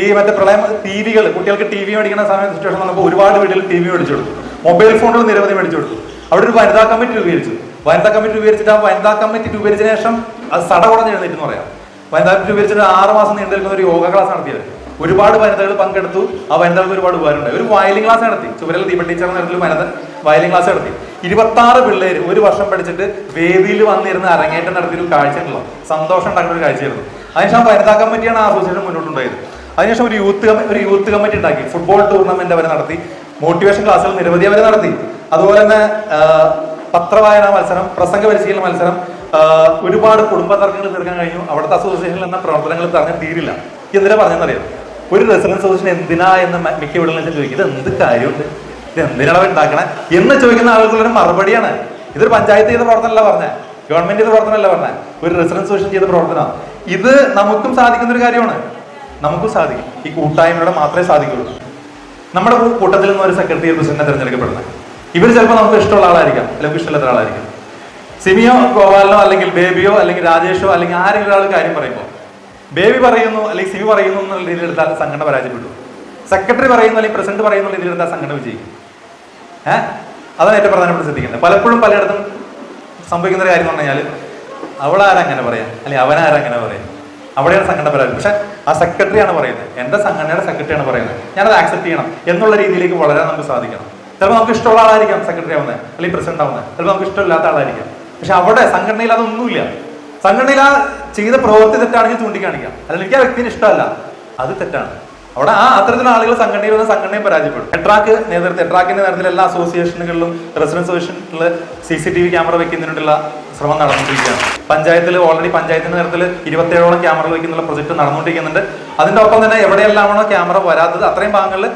ഈ മറ്റേ പ്രളയം ടിവികൾ, കുട്ടികൾക്ക് ടി വി മേടിക്കുന്ന സമയം സിറ്റുവേഷൻ വന്നപ്പോൾ ഒരുപാട് വീടുകളിൽ ടി വി മേടിച്ചു കൊടുത്തു, മൊബൈൽ ഫോണുകൾ നിരവധി മേടിച്ചു കൊടുത്തു. അവിടെ ഒരു വനിതാ കമ്മിറ്റി രൂപീകരിച്ചു. വനിതാ കമ്മിറ്റി രൂപീകരിച്ചിട്ട് ആ വനിതാ കമ്മിറ്റി രൂപീകരിച്ചതിന് ശേഷം അത് സടകുടഞ്ഞ് എഴുന്നേറ്റെന്ന് പറയാം. വനിതാ കമ്മിറ്റി രൂപീകരിച്ചിട്ട് 6 മാസം നീണ്ടു നിൽക്കുന്ന ഒരു യോഗ ക്ലാസ് നടത്തിയത്. ഒരുപാട് വനിതകൾ പങ്കെടുത്തു. ആ വനിതകൾക്ക് ഒരുപാട് ഉപകാരമുണ്ടായി. ഒരു വയലിൻ ക്ലാസ് നടത്തി. ചുവരൽ ദീപ ടീച്ചർ നേതൃത്വത്തിൽ വയലിൻ ക്ലാസ് നടത്തി. 26 പിള്ളേര് ഒരു വർഷം പഠിച്ചിട്ട് വേദിയിൽ വന്നിരുന്ന് അരങ്ങേറ്റം നടത്തിയൊരു കാഴ്ച ഉണ്ടല്ലോ, സന്തോഷം ഉണ്ടാക്കുന്ന ഒരു കാഴ്ചയായിരുന്നു. അതിനുശേഷം വനിതാ കമ്മിറ്റിയാണ് ആ അസോസിയേഷൻ മുന്നോട്ടുണ്ടായത്. അതിനുശേഷം ഒരു യൂത്ത് കമ്മിറ്റി ഉണ്ടാക്കി. ഫുട്ബോൾ ടൂർണമെന്റ് അവർ നടത്തി. മോട്ടിവേഷൻ ക്ലാസ്സുകൾ നിരവധി അവർ നടത്തി. അതുപോലെ തന്നെ പത്രവായന മത്സരം, പ്രസംഗ പരിശീലന മത്സരം, ഒരുപാട് കുടുംബ തർക്കങ്ങൾ തീർക്കാൻ കഴിഞ്ഞു. അവിടുത്തെ അസോസിയേഷനിൽ എന്ന പ്രവർത്തനങ്ങൾ തർക്കം തീരില്ല. എന്തിനാ പറഞ്ഞെന്നറിയാം? ഒരു റെസിഡൻസ് അസോസിയേഷൻ എന്തിനാ എന്ന് മിക്ക വീടുകളിലും ചോദിക്കും. ഇത് എന്ത് കാര്യമുണ്ട്, ഇത് എന്തിനാണ് ഉണ്ടാക്കണേ എന്ന് ചോദിക്കുന്ന ആളുകളുടെ മറുപടിയാണ്. ഇതൊരു പഞ്ചായത്ത് ചെയ്ത പ്രവർത്തനമല്ല പറഞ്ഞത്, ഗവൺമെന്റ് ചെയ്ത പ്രവർത്തനമല്ല പറഞ്ഞത്, ഒരു റെസിഡൻസ് അസോസിയേഷൻ ചെയ്ത പ്രവർത്തനമാണ്. ഇത് നമുക്കും സാധിക്കുന്ന ഒരു കാര്യമാണ്. നമുക്കും സാധിക്കും. ഈ കൂട്ടായ്മയുടെ മാത്രമേ സാധിക്കുള്ളൂ. നമ്മുടെ കൂട്ടത്തിൽ നിന്ന് ഒരു സെക്രട്ടറി പ്രസിഡന്റിനെ തിരഞ്ഞെടുക്കപ്പെടുന്നത് ഇവർ ചിലപ്പോൾ നമുക്ക് ഇഷ്ടമുള്ള ആളായിരിക്കാം, അല്ലെങ്കിൽ ഇഷ്ടമില്ലാത്ത ആളായിരിക്കും. സിമിയോ ഗോപാലനോ അല്ലെങ്കിൽ ബേബിയോ അല്ലെങ്കിൽ രാജേഷോ അല്ലെങ്കിൽ ആരെങ്കിലും ഒരാൾ കാര്യം പറയുമ്പോൾ ബേബി പറയുന്നു അല്ലെങ്കിൽ സിമി പറയുന്നു എന്നുള്ള രീതിയിൽ എടുത്താൽ സംഘടന പരാജയപ്പെട്ടു. സെക്രട്ടറി പറയുന്നു അല്ലെങ്കിൽ പ്രസിഡന്റ് പറയുന്ന രീതിയിൽ എടുത്താൽ സംഘടന വിജയിക്കും. അതാണ് ഏറ്റവും പ്രധാനപ്പെട്ട ശ്രദ്ധിക്കേണ്ടത്. പലപ്പോഴും പലയിടത്തും സംഭവിക്കുന്ന ഒരു കാര്യം എന്ന് പറഞ്ഞു കഴിഞ്ഞാൽ അവളാരങ്ങനെ പറയാം അല്ലെങ്കിൽ അവനാരങ്ങനെ പറയാം, അവിടെയാണ് സംഘടന പരാജയം. പക്ഷെ ആ സെക്രട്ടറിയാണ് പറയുന്നത്, എൻ്റെ സംഘടനയുടെ സെക്രട്ടറിയാണ് പറയുന്നത്, ഞാനത് ആക്സെപ്റ്റ് ചെയ്യണം എന്നുള്ള രീതിയിലേക്ക് വളരാൻ നമുക്ക് സാധിക്കണം. ചിലപ്പോൾ നമുക്ക് ഇഷ്ടമുള്ള ആളായിരിക്കാം സെക്രട്ടറി ആവുന്നത് അല്ലെങ്കിൽ പ്രസിഡന്റ് ആവുന്നത്, ചിലപ്പോൾ നമുക്ക് ഇഷ്ടമില്ലാത്ത ആളായിരിക്കാം. പക്ഷെ അവിടെ സംഘടനയിൽ അതൊന്നുമില്ല. സംഘടനയിൽ ആ ചെയ്ത പ്രവൃത്തി തെറ്റാണെങ്കിൽ ചൂണ്ടിക്കാണിക്കാം, അല്ലെങ്കിൽ എനിക്ക് ആ വ്യക്തിന് ഇഷ്ടമല്ല, അത് തെറ്റാണ്. അവിടെ അത്തരത്തിലുള്ള ആളുകൾ സംഘടനയിൽ വന്ന് സംഘടനയെ പരാജയപ്പെടും. എട്രാക്കിന്റെ നേതൃത്വത്തിൽ എല്ലാ അസോസിയേഷനുകളിലും റെസിഡൻസ് അസോസിയേഷനിൽ CCTV ക്യാമറ വെക്കുന്നതിനുള്ള ശ്രമം നടന്നുകൊണ്ടിരിക്കുകയാണ്. പഞ്ചായത്തിൽ ഓൾറെഡി പഞ്ചായത്തിന്റെ നേതൃത്വത്തിൽ 27ഓളം ക്യാമറ വെക്കുന്നുള്ള പ്രൊജക്ട് നടന്നുകൊണ്ടിരിക്കുന്നുണ്ട്. അതിന്റെ ഒപ്പം തന്നെ എവിടെയെല്ലാമാണോ ക്യാമറ വരാത്തത് അത്രയും ഭാഗങ്ങളിൽ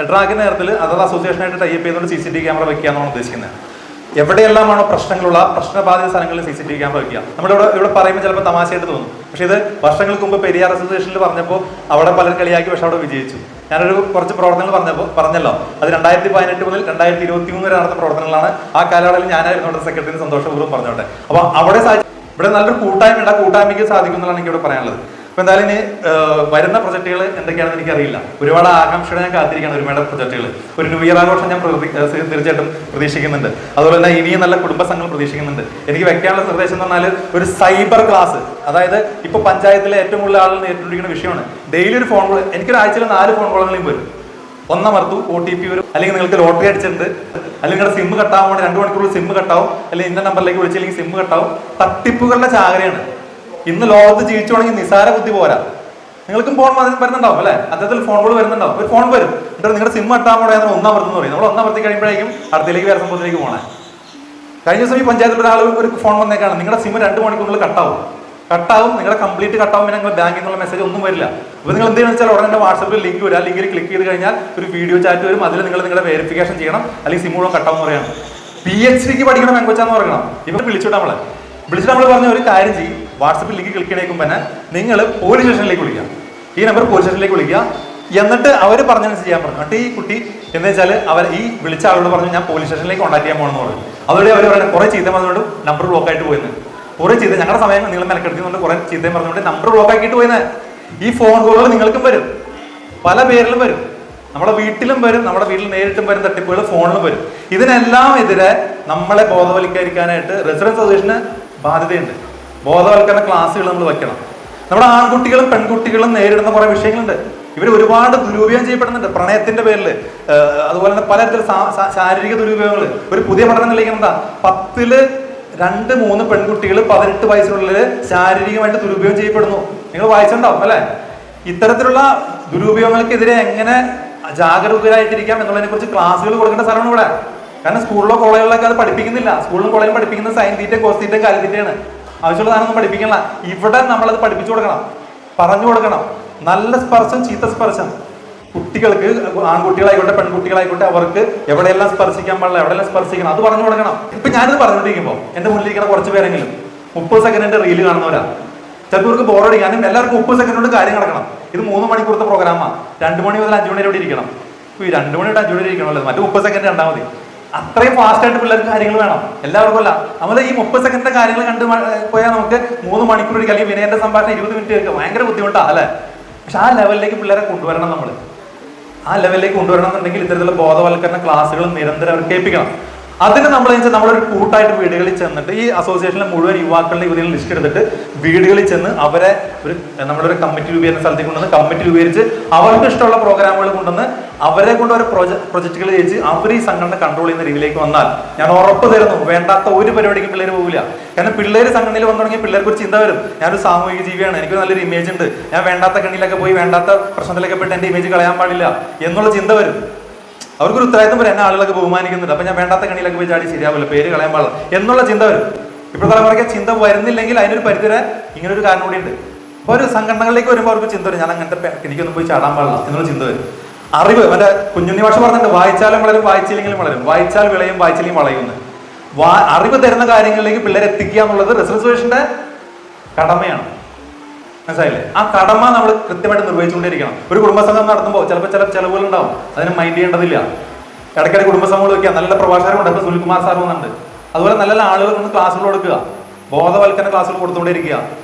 എട്രാക്കിന്റെ നേതൃത്വത്തിൽ അതത് അസോസിയേഷനായിട്ട് ടൈപ്പ് ചെയ്തുകൊണ്ട് CCTV ക്യാമറ വെക്കുക എന്നാണ് ഉദ്ദേശിക്കുന്നത്. എവിടെയെല്ലാമാണോ പ്രശ്നങ്ങളുള്ള പ്രശ്നബാധിത സ്ഥലങ്ങളിൽ CCTV ക്യാമറ വെക്കുക. ഇവിടെ പറയുമ്പോൾ ചിലപ്പോൾ തമാശയായിട്ട് തോന്നും, പക്ഷെ ഇത് വർഷങ്ങൾക്ക് മുമ്പ് പെരിയാർ അസോസിയേഷനിൽ പറഞ്ഞപ്പോൾ അവിടെ പലരും കളിയാക്കി, പക്ഷെ അവിടെ വിജയിച്ചു. ഞാനൊരു കുറച്ച് പ്രവർത്തനങ്ങൾ പറഞ്ഞല്ലോ, അത് 2018 മുതൽ 2023 വരെ നടന്ന പ്രവർത്തനങ്ങളാണ്. ആ കാലയളവിൽ ഞാനായിരുന്നു അവിടെ സെക്രട്ടറി, സന്തോഷപൂർവ്വം പറഞ്ഞോട്ടെ. അപ്പൊ അവിടെ ഇവിടെ നല്ലൊരു കൂട്ടായ്മ ഉണ്ട്, ആ കൂട്ടായ്മയ്ക്ക് സാധിക്കുന്നതാണ് എനിക്ക് ഇവിടെ പറയാനുള്ളത്. അപ്പൊ എന്തായാലും ഇനി വരുന്ന പ്രൊജക്ടുകൾ എന്തൊക്കെയാണെന്ന് എനിക്കറിയില്ല. ഒരുപാട് ആകാംക്ഷയോടെ ഞാൻ കാത്തിരിക്കുകയാണ് ഒരുപാട് പ്രൊജക്ടുകൾ. ഒരു ന്യൂ ഇയർ ആഘോഷം ഞാൻ തീർച്ചയായിട്ടും പ്രതീക്ഷിക്കുന്നുണ്ട്. അതുപോലെ തന്നെ ഇനിയും നല്ല കുടുംബ സംഘം പ്രതീക്ഷിക്കുന്നുണ്ട്. എനിക്ക് വെക്കാനുള്ള നിർദ്ദേശം എന്ന് പറഞ്ഞാൽ ഒരു സൈബർ ക്ലാസ്. അതായത് ഇപ്പൊ പഞ്ചായത്തിലെ ഏറ്റവും കൂടുതൽ ആളുകൾ നേരിട്ടിരിക്കുന്ന വിഷയമാണ്. ഡെയിലി ഒരു ഫോൺ കോൾ, എനിക്കൊരാഴ്ചയിൽ 4 ഫോൺ കോളുകളും വരും. ഒന്നമർത്തു, OTP വരും, അല്ലെങ്കിൽ നിങ്ങൾക്ക് ലോട്ടറി അടിച്ചിട്ടുണ്ട്, അല്ലെങ്കിൽ നിങ്ങളുടെ സിം കട്ടാവും, 2 മണിക്കൂറിൽ സിം കട്ടാവും, അല്ലെങ്കിൽ ഇന്ന നമ്പറിലേക്ക് വിളിച്ചില്ലെങ്കിൽ സിം കട്ടാവും. തട്ടിപ്പുകളുടെ ചാകരയാണ്. ഇന്ന് ലോകത്ത് ജീവിച്ചുവാണെങ്കിൽ നിസാര ബുദ്ധി പോരാ. നിങ്ങൾക്കും ഫോൺ വരുന്നുണ്ടാവും അല്ലെ, അത്തരത്തിൽ ഫോൺ കോൾ വരുന്നുണ്ടാവും. ഒരു ഫോൺ വരും, എന്നിട്ട് നിങ്ങളുടെ സിം കട്ടാൻ കൂടെ ഒന്നാമർത്തെന്ന് പറയും. നമ്മൾ ഒന്നാമർത്തി കഴിയുമ്പോഴേക്കും അടുത്തേക്ക് വേറെ സംഭവത്തിലേക്ക് പോകണേ. കഴിഞ്ഞ ദിവസം ഈ പഞ്ചായത്തിൽ ഒരാൾ ഒരു ഫോൺ വന്നേക്കാണ്, നിങ്ങളുടെ സിം 2 മണിക്കൂറിൽ കട്ടാവും, നിങ്ങളുടെ കംപ്ലീറ്റ് കട്ടാവും, പിന്നെ നിങ്ങൾ ബാങ്കിൽ നിന്നുള്ള മെസ്സേജ് ഒന്നും വരില്ല. അപ്പോൾ നിങ്ങൾ എന്തെന്ന് വെച്ചാൽ ഉടനെ വാട്സാപ്പിൽ ലിങ്ക് വരും, ആ ലിങ്കിൽ ക്ലിക്ക് ചെയ്ത് കഴിഞ്ഞാൽ ഒരു വീഡിയോ ചാറ്റ് വരും, അതിൽ നിങ്ങൾ നിങ്ങളുടെ വെരിഫിക്കേഷൻ ചെയ്യണം, അല്ലെങ്കിൽ സിം മുഴുവൻ കട്ടാവും പറയണം. PhDക്ക് പഠിക്കണം പെങ്കൊച്ചാന്ന് പറയണം. ഇവർ വിളിച്ചിട്ട് നമ്മൾ പറഞ്ഞ ഒരു കാര്യം ചെയ്യും, വാട്സപ്പിൽ ലിങ്ക് ക്ലിക്ക് ചെയ്തേക്കും തന്നെ നിങ്ങൾ പോലീസ് സ്റ്റേഷനിലേക്ക് വിളിക്കുക. ഈ നമ്പർ പോലീസ് സ്റ്റേഷനിലേക്ക് വിളിക്കുക. എന്നിട്ട് അവർ പറഞ്ഞനുസരിച്ച് ചെയ്യാൻ പറഞ്ഞു. എന്നിട്ട് ഈ കുട്ടി എന്ന് വെച്ചാൽ അവർ ഈ വിളിച്ച ആളോട് പറഞ്ഞു ഞാൻ പോലീസ് സ്റ്റേഷനിലേക്ക് കോൺടാക്ട് ചെയ്യാൻ പോകണമെന്ന് പറഞ്ഞു. അതോടെ അവർ പറയുന്നത് കുറേ ചീത്ത പറഞ്ഞുകൊണ്ട് നമ്പർ ബ്ലോക്ക് ആയിട്ട് പോയെന്ന്. കുറേ ചീത്ത, ഞങ്ങളുടെ സമയം നിങ്ങൾ മെനക്കെടുത്തുകൊണ്ട് കുറേ ചീത്തയും പറഞ്ഞുകൊണ്ട് നമ്പർ ബ്ലോക്ക് ആക്കിയിട്ട് പോയെന്ന്. ഈ ഫോൺ കോളുകൾ നിങ്ങൾക്കും വരും, പല പേരിലും വരും, നമ്മുടെ വീട്ടിലും വരും, നമ്മുടെ വീട്ടിൽ നേരിട്ടും വരും, തട്ടിപ്പുകൾ ഫോണിലും വരും. ഇതിനെല്ലാം എതിരെ നമ്മളെ ബോധവൽക്കരിക്കാനായിട്ട് റെസിഡൻസ് അസോസിയേഷന് ബാധ്യതയുണ്ട്. ബോധവൽക്കരണ ക്ലാസ്സുകൾ നമ്മൾ വെക്കണം. നമ്മുടെ ആൺകുട്ടികളും പെൺകുട്ടികളും നേരിടുന്ന കുറെ വിഷയങ്ങളുണ്ട്. ഇവർ ഒരുപാട് ദുരുപയോഗം ചെയ്യപ്പെടുന്നുണ്ട് പ്രണയത്തിന്റെ പേരിൽ. അതുപോലെ തന്നെ പലതരത്തിൽ ശാരീരിക ദുരുപയോഗങ്ങൾ. ഒരു പുതിയ പഠനം തെളിയിക്കുന്നത് എന്താ, 10-ൽ 2-3 പെൺകുട്ടികൾ 18 വയസ്സിനുള്ളിൽ ശാരീരികമായിട്ട് ദുരുപയോഗം ചെയ്യപ്പെടുന്നു. നിങ്ങൾ വായിച്ചിട്ടുണ്ടാവും അല്ലെ? ഇത്തരത്തിലുള്ള ദുരുപയോഗങ്ങൾക്കെതിരെ എങ്ങനെ ജാഗരൂകരായിട്ടിരിക്കാം എന്നുള്ളതിനെ കുറിച്ച് ക്ലാസ്സുകൾ കൊടുക്കേണ്ട സ്ഥലമാണ് ഇവിടെ. കാരണം സ്കൂളിലോ കോളേജിലൊക്കെ അത് പഠിപ്പിക്കുന്നില്ല. സ്കൂളിലും കോളേജിലും പഠിപ്പിക്കുന്ന സൈൻ തീറ്റയും കോസ് തീറ്റയും കാലിത്തീറ്റയാണ്. ആവശ്യമുള്ള സാധനം പഠിപ്പിക്കണില്ല. ഇവിടെ നമ്മളത് പഠിപ്പിച്ചു കൊടുക്കണം, പറഞ്ഞു കൊടുക്കണം. നല്ല സ്പർശം, ചീത്ത സ്പർശം കുട്ടികൾക്ക്, ആൺകുട്ടികളായിക്കോട്ടെ പെൺകുട്ടികളായിക്കോട്ടെ, അവർക്ക് എവിടെയെല്ലാം സ്പർശിക്കാൻ പാടില്ല, എവിടെയെല്ലാം സ്പർശിക്കണം, അത് പറഞ്ഞു കൊടുക്കണം. ഇപ്പൊ ഞാനിത് പറഞ്ഞുകൊണ്ടിരിക്കുമ്പോൾ എന്റെ മുന്നിലിരിക്കുന്ന കുറച്ച് പേരെങ്കിലും 30 സെക്കൻഡിന്റെ റീല് കാണുന്നവരാ. ചിലപ്പോൾ ഇവർക്ക് ബോറടി, കാരണം എല്ലാവർക്കും 30 സെക്കൻഡ് കൊണ്ട് കാര്യം നടക്കണം. ഇത് 3 മണിക്കൂറത്തെ പ്രോഗ്രാമാണ്. 2 മണി മുതൽ 5 മണി വരെ ഇരിക്കണം. ഈ 2 മണി തൊട്ട് 5 മണി വരെ ഇരിക്കണമല്ലോ, മറ്റു 30 സെക്കൻഡ് കണ്ടാൽ മതി. അത്രയും ഫാസ്റ്റ് ആയിട്ട് പിള്ളേർക്ക് കാര്യങ്ങൾ വേണം, എല്ലാവർക്കും അല്ല. നമ്മൾ ഈ 30 സെക്കൻഡിന്റെ കാര്യങ്ങൾ കണ്ട് പോയാൽ നമുക്ക് 3 മണിക്കൂർ ഇരിക്കും, അല്ലെങ്കിൽ വിനയന്റെ സംഭാഷണം 20 മിനിറ്റ് കേൾക്കുക, ഭയങ്കര ബുദ്ധിമുട്ടാണ് അല്ലേ? പക്ഷെ ആ ലെവലിലേക്ക് പിള്ളേരെ കൊണ്ടുവരണം. നമ്മൾ ആ ലെവലിലേക്ക് കൊണ്ടുവരണം എന്നുണ്ടെങ്കിൽ ഇത്തരത്തിലുള്ള ബോധവൽക്കരണ ക്ലാസ്സുകൾ നിരന്തരം അവർ കേൾപ്പിക്കണം. അതിന് നമ്മളൊരു കൂട്ടായിട്ട് വീടുകളിൽ ചെന്നിട്ട് ഈ അസോസിയേഷനിലെ മുഴുവൻ യുവാക്കളുടെ യുവതികളെ ലിസ്റ്റ് എടുത്തിട്ട് വീടുകളിൽ ചെന്ന് അവരെ നമ്മളൊരു കമ്മിറ്റി രൂപീകരണ സ്ഥലത്തേക്ക് കൊണ്ടുവന്ന് കമ്മിറ്റി രൂപീകരിച്ച് അവർക്ക് ഇഷ്ടമുള്ള പ്രോഗ്രാമുകൾ കൊണ്ടുവന്ന് അവരെ കൊണ്ട് ഒരു പ്രൊജക്ടുകൾ ചെയ്യിച്ച് അവർ ഈ സംഘടന കൺട്രോൾ ചെയ്യുന്ന രീതിയിലേക്ക് വന്നാൽ ഞാൻ ഉറപ്പ് തരുന്നു, വേണ്ടാത്ത ഒരു പരിപാടിക്ക് പിള്ളേർ പോകില്ല. കാരണം പിള്ളേർ സംഘടനയിൽ വന്നു തുടങ്ങിയ പിള്ളേർക്ക് ഒരു ചിന്ത വരും, ഞാനൊരു സാമൂഹിക ജീവിയാണ്, എനിക്ക് നല്ലൊരു ഇമേജ് ഉണ്ട്, ഞാൻ വേണ്ടാത്ത കണ്ണിലൊക്കെ പോയി വേണ്ടാത്ത പ്രശ്നത്തിലൊക്കെ പെട്ട് എന്റെ ഇമേജ് കളയാൻ പാടില്ല എന്നുള്ള ചിന്ത വരും. അവർക്കൊരു ഉത്തരവാദിത്വം വരും, എന്നെ ആളുകളൊക്കെ ബഹുമാനിക്കുന്നുണ്ട്, അപ്പൊ ഞാൻ വേണ്ടാത്ത കണ്ണിലൊക്കെ പോയി ചാടി ശരിയാവില്ല, പേര് കളയാൻ പാടില്ല എന്നുള്ള ചിന്ത വരും. ഇപ്പോൾ തലമുറയ്ക്ക് ചിന്ത വരുന്നില്ലെങ്കിൽ അതിനൊരു പരിധിവരെ ഇങ്ങനൊരു കാരണം കൂടി ഉണ്ട്. അപ്പോൾ ഒരു സംഘടനകളിലേക്ക് വരുമ്പോൾ അവർക്ക് ചിന്ത വരും, ഞാൻ അങ്ങനത്തെ എനിക്കൊന്നും പോയി ചാടാൻ പാടില്ല എന്നുള്ള ചിന്ത വരും. അറിവ്, മറ്റേ കുഞ്ഞുണ്ണി ഭാഷ പറഞ്ഞിട്ടുണ്ട്, വായിച്ചാലും വളരും വായിച്ചില്ലെങ്കിലും വളരും, വായിച്ചാൽ വിളയും വായിച്ചില്ലെങ്കിൽ വളയുന്നു. അറിവ് തരുന്ന കാര്യങ്ങളിലേക്ക് പിള്ളേരെ എത്തിക്കുക എന്നുള്ളത് റിസർവേഷന്റെ കടമയാണ്. മനസ്സിലായില്ലേ? ആ കടമ നമ്മൾ കൃത്യമായിട്ട് നിർവഹിച്ചുകൊണ്ടിരിക്കണം. ഒരു കുടുംബസംഘം നടത്തുമ്പോൾ ചിലപ്പോൾ ചില ചെലവുകൾ ഉണ്ടാവും, അതിന് മൈൻഡ് ചെയ്യേണ്ടതില്ല. ഇടയ്ക്കിടെ കുടുംബസംഘങ്ങൾ വയ്ക്കുക, നല്ല പ്രഭാഷകരുണ്ട്, ഇപ്പൊ സുനിൽകുമാർ സാർ വന്നിട്ടുണ്ട്. അതുപോലെ നല്ല നല്ല ആളുകൾ കൊണ്ട് ക്ലാസ്സുകൾ കൊടുക്കുക, ബോധവൽക്കരണ ക്ലാസ്സുകൾ കൊടുത്തുകൊണ്ടിരിക്കുക,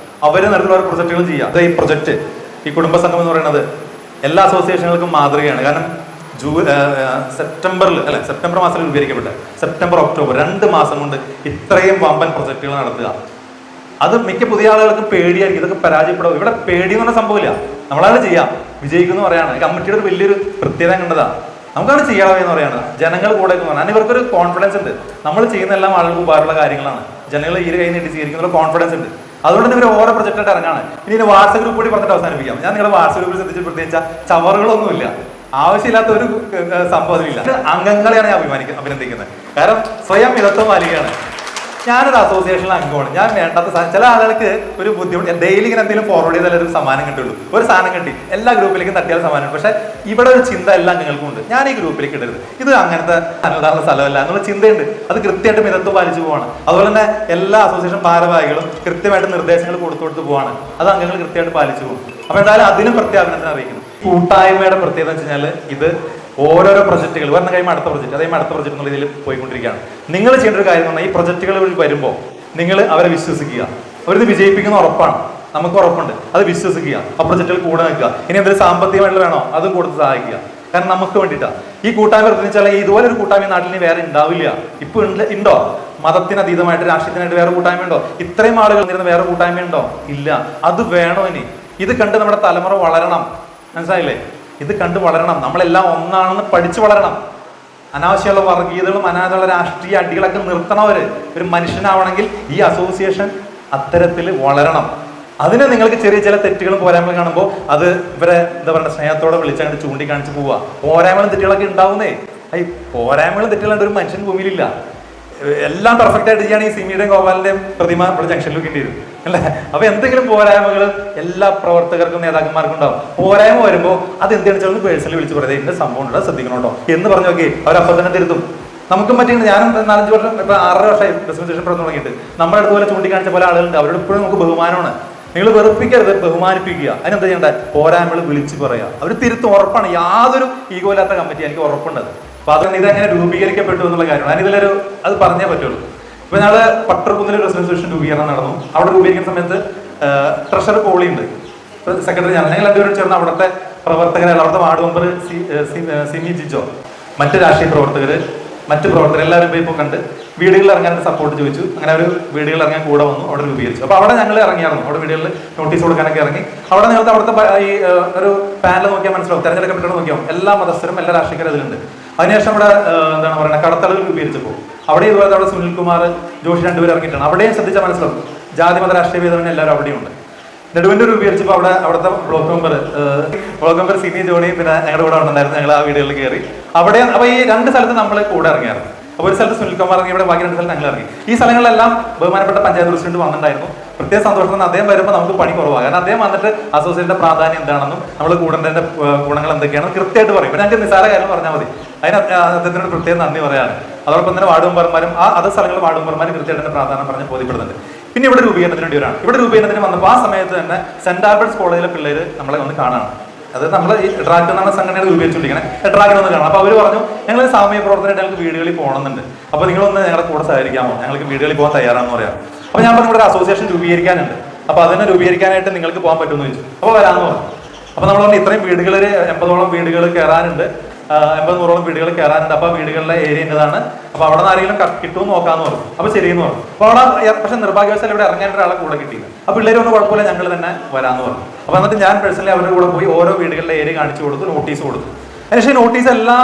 അവര് നടത്തുന്ന പ്രൊജക്ടുകൾ ചെയ്യുക. ഈ പ്രൊജക്ട്, ഈ കുടുംബസംഘം എന്ന് പറയുന്നത് എല്ലാ അസോസിയേഷനുകൾക്കും മാതൃകയാണ്. കാരണം സെപ്റ്റംബർ മാസത്തിൽ രൂപീകരിക്കപ്പെട്ട സെപ്റ്റംബർ ഒക്ടോബർ 2 മാസം കൊണ്ട് ഇത്രയും വമ്പൻ പ്രൊജക്ടുകൾ നടത്തുക. അത് മിക്ക പുതിയ ആളുകൾക്ക് പേടിയായിരിക്കും, ഇതൊക്കെ പരാജയപ്പെടും. ഇവിടെ പേടി എന്ന് പറഞ്ഞ സംഭവമില്ല, നമ്മളാണ് ചെയ്യാം, വിജയിക്കുന്നു പറയാണ്. കമ്മിറ്റിയുടെ ഒരു വലിയൊരു പ്രത്യേകത കണ്ടതാ, നമുക്കാണ് ചെയ്യാവേ എന്ന് പറയാണ്. ജനങ്ങൾ കൂടെ പറഞ്ഞാൽ ഇവർക്കൊരു കോൺഫിഡൻസ് ഉണ്ട്, നമ്മൾ ചെയ്യുന്ന എല്ലാം ആളുകൾക്ക് ഉപകാരമുള്ള കാര്യങ്ങളാണ്, ജനങ്ങൾ ഈ കൈ നീട്ടി സ്വീകരിക്കുന്ന കോൺഫിഡൻസ് ഉണ്ട്. അതുകൊണ്ട് ഇവർ ഓരോ പ്രൊജക്റ്റായിട്ട് ഇറങ്ങാണ്. ഇനി വാട്സ്ആപ്പ് ഗ്രൂപ്പ് കൂടി പറഞ്ഞിട്ട് അവസാനിപ്പിക്കാം. ഞാൻ നിങ്ങളുടെ വാട്സ്ആപ്പ് ഗ്രൂപ്പിൽ ശ്രദ്ധിച്ച് പ്രത്യേകിച്ച ചവറുകളൊന്നുമില്ല, ആവശ്യമില്ലാത്ത ഒരു സംഭവമില്ല. അംഗങ്ങളെയാണ് ഞാൻ അഭിനന്ദിക്കുന്നത്, കാരണം സ്വയം മിതത്വം പാലിക്കുകയാണ്. ഞാനൊരു അസോസിയേഷനിൽ അംഗമാണ്, ഞാൻ വേണ്ടാത്ത ചില ആളുകൾക്ക് ഒരു ബുദ്ധിമുട്ട്, ഡെയിലി ഇങ്ങനെ എന്തെങ്കിലും ഫോർവേഡ് ചെയ്താൽ ഒരു സമ്മാനം കിട്ടുള്ളൂ, ഒരു സാധനം കിട്ടി എല്ലാ ഗ്രൂപ്പിലേക്കും തട്ടിയാൽ സമ്മാനം. പക്ഷെ ഇവിടെ ഒരു ചിന്ത എല്ലാ അംഗങ്ങൾക്കും ഉണ്ട്, ഞാൻ ഈ ഗ്രൂപ്പിലേക്ക് ഇടരുത്, ഇത് അങ്ങനത്തെ അനുദാന സ്ഥലമല്ല എന്നുള്ള ചിന്തയുണ്ട്. അത് കൃത്യമായിട്ട് മിതത്വം പാലിച്ചു പോവാണ്. അതുപോലെ തന്നെ എല്ലാ അസോസിയേഷൻ ഭാരവാഹികളും കൃത്യമായിട്ട് നിർദ്ദേശങ്ങൾ കൊടുത്തു പോവാണ്, അത് അംഗങ്ങൾ കൃത്യമായിട്ട് പാലിച്ചു പോകും. അപ്പൊ എന്തായാലും അതിനും പ്രത്യേകത അറിയിക്കുന്നു. കൂട്ടായ്മയുടെ പ്രത്യേകത എന്ന് വെച്ച് കഴിഞ്ഞാൽ ഇത് ഓരോരോ പ്രൊജക്റ്റുകൾ വരണം കഴിയുമ്പോൾ അടുത്ത പ്രൊജക്ട്, അതേപോലെ അടുത്ത പ്രൊജക്ട് എന്നുള്ള രീതിയിൽ പോയിക്കൊണ്ടിരിക്കുകയാണ്. നിങ്ങൾ ചെയ്യേണ്ട ഒരു കാര്യം എന്ന് പറഞ്ഞാൽ ഈ പ്രൊജക്റ്റുകൾ വരുമ്പോൾ നിങ്ങൾ അവരെ വിശ്വസിക്കുക, അവരിത് വിജയിപ്പിക്കുന്ന ഉറപ്പാണ്, നമുക്ക് ഉറപ്പുണ്ട്, അത് വിശ്വസിക്കുക, ആ പ്രൊജക്റ്റുകൾ കൂടെ നിൽക്കുക. ഇനി എന്തെങ്കിലും സാമ്പത്തികമായിട്ട് വേണോ അതും കൊടുത്ത് സഹായിക്കുക, കാരണം നമുക്ക് വേണ്ടിയിട്ടാണ് ഈ കൂട്ടായ്മ പ്രവർത്തിച്ചാൽ. ഇതുപോലെ ഒരു കൂട്ടായ്മ നാട്ടിൽ വേറെ ഉണ്ടാവില്ല. ഇപ്പൊ ഉണ്ടോ? മതത്തിന് അതീതമായിട്ട് രാഷ്ട്രീയത്തിനായിട്ട് വേറെ കൂട്ടായ്മ ഉണ്ടോ? ഇത്രയും ആളുകൾ നിരുന്ന വേറെ കൂട്ടായ്മ ഉണ്ടോ? ഇല്ല. അത് വേണോ? ഇനി ഇത് കണ്ട് നമ്മുടെ തലമുറ വളരണം, മനസ്സിലായില്ലേ? ഇത് കണ്ട് വളരണം, നമ്മളെല്ലാം ഒന്നാണെന്ന് പഠിച്ചു വളരണം. അനാവശ്യമുള്ള വർഗീയതകളും അനാവശ്യമുള്ള രാഷ്ട്രീയ അടികളൊക്കെ നിർത്തണവര്. ഒരു മനുഷ്യനാവണമെങ്കിൽ ഈ അസോസിയേഷൻ അത്തരത്തിൽ വളരണം. അതിന് നിങ്ങൾക്ക് ചെറിയ ചില തെറ്റുകളും പോരായ്മകളും കാണുമ്പോൾ അത് ഇവരെ എന്താ പറയുക സ്നേഹത്തോടെ വിളിച്ചങ്ങോട്ട് ചൂണ്ടിക്കാണിച്ച് പോവുക. പോരായ്മകളും തെറ്റുകളൊക്കെ ഉണ്ടാവുന്നേ. ഈ പോരായ്മകളും തെറ്റുകളുണ്ട്, ഒരു മനുഷ്യൻ ഭൂമിയിലില്ല. എല്ലാം പെർഫെക്റ്റ് ആയിട്ട് ചെയ്യുകയാണ് ഈ സിമിയുടെയും ഗോപാലിന്റെയും പ്രതിമ ഇവിടെ ജംഗ്ഷനിലേക്ക് ഇട്ടിരും അല്ലേ? അപ്പൊ എന്തെങ്കിലും പോരായ്മകൾ എല്ലാ പ്രവർത്തകർക്കും നേതാക്കന്മാർക്കും ഉണ്ടാവും. പോരായ്മ വരുമ്പോൾ അത് എന്തെന്ന് വെച്ചാൽ പേഴ്സണലി വിളിച്ച് പറയുന്നത് ഇന്ന സംഭവം ഉണ്ടോ ശ്രദ്ധിക്കണം കേട്ടോ എന്ന് പറഞ്ഞു നോക്കി അവരപ്പം തന്നെ തിരുത്തും. നമുക്കും പറ്റിയിട്ട് ഞാനും 4-5 വർഷം ഇപ്പൊ 6 വർഷമായി പ്രസന്റേഷൻ പറഞ്ഞു തുടങ്ങിയിട്ട് നമ്മുടെ അടുത്തുപോലെ ചൂണ്ടിക്കാണിച്ച പോലെ ആളുകളുണ്ട്. അവരോട് ഇപ്പോഴും നമുക്ക് ബഹുമാനമാണ്. നിങ്ങൾ വെറുപ്പിക്കരുത്, ബഹുമാനിപ്പിക്കുക. അതിനെന്താ ചെയ്യേണ്ട? പോരായ്മകൾ വിളിച്ച് പറയുക. അവർ തിരുത്തും, ഉറപ്പാണ്. യാതൊരു ഈഗോ ഇല്ലാത്ത കമ്മിറ്റി, എനിക്ക് ഉറപ്പുണ്ടത്. അപ്പൊ അതുകൊണ്ട് ഇതെങ്ങനെ രൂപീകരിക്കപ്പെട്ടു എന്നുള്ള കാര്യമാണ് അതിനിതിലൊരു അത് പറഞ്ഞേ പറ്റുള്ളൂ. ഇപ്പൊ ഞങ്ങള് പട്ടർകുന്നിൽ റെസൊല്യൂഷൻ രൂപീകരണം നടന്നു. അവിടെ രൂപീകരിക്കുന്ന സമയത്ത് ട്രഷറർ കോളി ഉണ്ട്, സെക്രട്ടറി ഞങ്ങൾ രണ്ടുപേരും ചേർന്ന് അവിടുത്തെ പ്രവർത്തകരെ, അവിടുത്തെ വാർഡ് മെമ്പർ സിമി ജിജോ, മറ്റ് രാഷ്ട്രീയ പ്രവർത്തകര്, മറ്റു പ്രവർത്തകർ എല്ലാവരും പോയി ഇപ്പോൾ കണ്ട് വീടുകളിൽ ഇറങ്ങാൻ സപ്പോർട്ട് ചോദിച്ചു. അങ്ങനെ ഒരു വീടുകളിൽ ഇറങ്ങാൻ കൂടെ വന്നു, അവിടെ രൂപീകരിച്ചു. അപ്പൊ അവിടെ ഞങ്ങൾ ഇറങ്ങിയായിരുന്നു, അവിടെ വീടുകളിൽ നോട്ടീസ് കൊടുക്കാനൊക്കെ ഇറങ്ങി. അവിടെ നിങ്ങൾക്ക് അവിടുത്തെ ഈ ഒരു പാനൽ നോക്കിയാൽ മനസ്സിലാവും, തെരഞ്ഞെടുക്കപ്പെട്ട നോക്കിയാൽ എല്ലാ മതസ്ഥരും എല്ലാ രാഷ്ട്രീയക്കാരും അതിലുണ്ട്. അതിനുശേഷം ഇവിടെ എന്താണ് പറയുക കടത്തളകൾ രൂപീകരിച്ചപ്പോൾ അവിടെ ഇതുപോലെ അവിടെ സുനിൽകുമാർ ജോഷി രണ്ടുപേരും ഇറങ്ങിയിട്ടാണ്. അവിടെയും ശ്രദ്ധിച്ചാൽ മനസ്സിലാവും ജാതി മത രാഷ്ട്രീയ ഭേദമന്യേ എല്ലാവരും അവിടെയുണ്ട്. നെടുവന്നൂർ രൂപീകരിച്ചപ്പോൾ അവിടുത്തെ ബ്ലോക്ക് മെമ്പർ സിനി ജോണി പിന്നെ ഞങ്ങളുടെ കൂടെ ഉണ്ടായിരുന്നു. ഞങ്ങൾ ആ വീടുകളിൽ കയറി അവിടെ. അപ്പൊ ഈ 2 സ്ഥലത്ത് നമ്മൾ കൂടെ ഇറങ്ങിയായിരുന്നു. അപ്പോൾ ഒരു സ്ഥലത്ത് സുനിൽകുമാർ ഇറങ്ങി, ഇവിടെ ബാക്കി 2 സ്ഥലത്ത് ഞങ്ങൾ ഇറങ്ങി. ഈ സ്ഥലങ്ങളിലെല്ലാം ബഹുമാനപ്പെട്ട പഞ്ചായത്ത് പ്രസിഡന്റ് വന്നിട്ടുണ്ടായിരുന്നു. പ്രത്യേക സന്തോഷം. അദ്ദേഹം വരുമ്പോൾ നമുക്ക് പണി കുറവാണ്, കാരണം അദ്ദേഹം വന്നിട്ട് അസോസിയേഷന്റെ പ്രാധാന്യം എന്താണെന്നും നമ്മൾ കൂടേണ്ടതിന്റെ ഗുണങ്ങൾ എന്തൊക്കെയാണെന്ന് കൃത്യമായിട്ട് പറയും. ഇപ്പൊ ഞങ്ങൾക്ക് നിസ്സാര കാര്യം പറഞ്ഞാൽ മതി, അതിന് അദ്ദേഹത്തിനോട് പ്രത്യേകം നന്ദി പറയാണ്. അതോടൊപ്പം തന്നെ വാർഡ് മെമ്പർമാരും അതർ സ്ഥലങ്ങളിൽ വാർഡ് മെമ്പർമാരും കൃത്യമായിട്ട് പ്രാധാന്യം പറഞ്ഞ് ബോധ്യപ്പെടുന്നുണ്ട്. പിന്നെ ഇവിടെ രൂപീകരണത്തിന് വേണ്ടി വരാണ്. ഇവിടെ രൂപീകരണത്തിന് വന്നപ്പോൾ ആ സമയത്ത് തന്നെ സെന്റ് ആൽബർട്ട്സ് കോളേജിലെ പിള്ളേർ നമ്മളെ വന്ന് കാണാണ്. അത് നമ്മൾ ഈ ഡ്രാഗ് എന്ന സംഘടനയാണ് രൂപീകരിച്ചുകൊണ്ടിരിക്കുന്നത്. ഡ്രാഗൻ ഒന്ന് കാണാം. അപ്പോൾ അവർ പറഞ്ഞു ഞങ്ങൾ സാമൂഹ്യ പ്രവർത്തനമായിട്ട് ഞങ്ങൾക്ക് വീടുകളിൽ പോകണമെന്നുണ്ട്, അപ്പോൾ നിങ്ങളൊന്ന് ഞങ്ങളുടെ കൂടെ സഹകരിക്കാമോ, ഞങ്ങൾക്ക് വീടുകളിൽ പോകാൻ തയ്യാറാണെന്ന് പറയാം. അപ്പോൾ ഞാൻ പറഞ്ഞു ഇവിടെ ഒരു അസോസിയേഷൻ രൂപീകരിക്കാനുണ്ട്, അപ്പോൾ അതിനെ രൂപീകരിക്കാനായിട്ട് നിങ്ങൾക്ക് പോകാൻ പറ്റുമെന്ന് ചോദിച്ചു. അപ്പോൾ വരാമെന്ന് പറഞ്ഞു. അപ്പോൾ നമ്മൾ പറഞ്ഞു ഇത്രയും വീടുകൾ 80ഓളം വീടുകൾ കയറാനുണ്ട്, 80-100ഓളം വീടുകൾ കയറാനുണ്ട്. അപ്പോൾ വീടുകളിലെ ഏരിയ എന്നതാണ്, അപ്പോൾ അവിടെ നിന്ന് ആരെങ്കിലും കിട്ടുമെന്ന് നോക്കാമെന്ന് പറഞ്ഞു. അപ്പോൾ ശരിയെന്ന് പറഞ്ഞു. അപ്പോൾ അവിടെ പക്ഷേ നിർഭാഗ്യവശാൽ ഇവിടെ ഇറങ്ങാൻ ഒരാളെ കൂടെ കിട്ടിയില്ല. അപ്പോൾ പിള്ളേരൊന്നും കുഴപ്പമില്ല, ഞങ്ങൾ തന്നെ വരാമെന്ന് പറഞ്ഞു. അപ്പോൾ എന്നിട്ട് ഞാൻ പേഴ്സണലി അവരുടെ കൂടെ പോയി ഓരോ വീടുകളിലെ ഏരിയ കാണിച്ചു കൊടുത്തു, നോട്ടീസ് കൊടുത്തു. അതിനുശേഷം നോട്ടീസ് എല്ലാ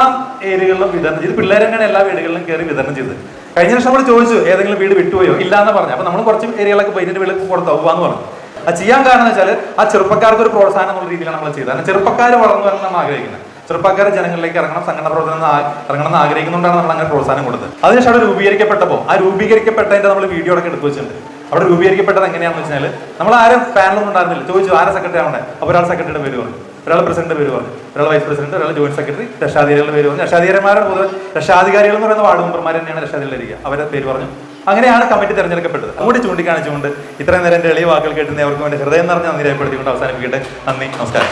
ഏരിയകളിലും വിതരണം ചെയ്ത് പിള്ളേർ തന്നെയാണ് എല്ലാ വീടുകളിലും കയറി വിതരണം ചെയ്തത്. കഴിഞ്ഞ വർഷം നമ്മൾ ചോദിച്ചു ഏതെങ്കിലും വീട് വിട്ടുപോയോ, ഇല്ല എന്ന് പറഞ്ഞു. അപ്പോൾ നമ്മൾ കുറച്ച് ഏരിയകളൊക്കെ പോയി ഇതിന്റെ വീട്ടിൽ കൊടുത്താവുകയെന്ന് പറഞ്ഞു. അത് ചെയ്യാൻ കാരണം എന്ന് വെച്ചാൽ ആ ചെറുപ്പക്കാർക്ക് ഒരു പ്രോത്സാഹനം എന്നുള്ള രീതിയിലാണ് നമ്മൾ ചെയ്തത്. കാരണം ചെറുപ്പക്കാർ വളർന്നു വരണം നമ്മൾ ആഗ്രഹിക്കുന്നത്, ചെറുപ്പക്കാർ ജനങ്ങളിലേക്ക് ഇറങ്ങണം, സംഘടന പ്രവർത്തനം ഇറങ്ങണം എന്ന് ആഗ്രഹിക്കുന്നുണ്ടാണ് നമ്മൾ അങ്ങനെ പ്രോത്സാഹനം കൊടുത്തത്. അതിനുശേഷം അവിടെ രൂപീകരിക്കപ്പെട്ടപ്പോൾ ആ രൂപീകരിക്കപ്പെട്ടതിന്റെ നമ്മൾ വീഡിയോ ഒക്കെ എടുത്തു വെച്ചിട്ടുണ്ട്. അവിടെ രൂപീകരിക്കപ്പെട്ടത് എങ്ങനെയാണെന്ന് വെച്ചാൽ നമ്മൾ ആരും പാനലൊന്നും ഉണ്ടായിരുന്നില്ല. ചോദിച്ചു ആരെ സെക്രട്ടറി ആവണ്ടേ, അപ്പോൾ ഒരാൾ സെക്രട്ടറിയുടെ പേര് പറഞ്ഞു, ഒരാൾ പ്രസിഡന്റ് പേര് പറഞ്ഞു, ഒരാൾ വൈസ് പ്രസിഡന്റ്, ഒരാൾ ജോയിന്റ് സെക്രട്ടറി, രക്ഷാധികാരികളുടെ പേര് പറഞ്ഞു. രക്ഷാധികാരിമാരുടെ പൊതുവെ രക്ഷാധികാരികൾ എന്ന് പറയുന്ന വാർഡ് മെമ്പർമാർ തന്നെയാണ് രക്ഷാധികാരികളിരിക്കുക, അവരുടെ പേര് പറഞ്ഞു. അങ്ങനെയാണ് കമ്മിറ്റി തെരഞ്ഞെടുക്കപ്പെട്ടത്. അങ്ങോട്ട് ചൂണ്ടിക്കാണിച്ചുകൊണ്ട് ഇത്രയും നേരം എന്റെ എളിയ വാക്കുകൾ കേട്ടുന്ന അവർക്ക് വേണ്ടി ഹൃദയം നിറഞ്ഞ നന്ദി രേഖപ്പെടുത്തിക്കൊണ്ട് അവസാനിപ്പിക്കട്ടെ. നന്ദി, നമസ്കാരം.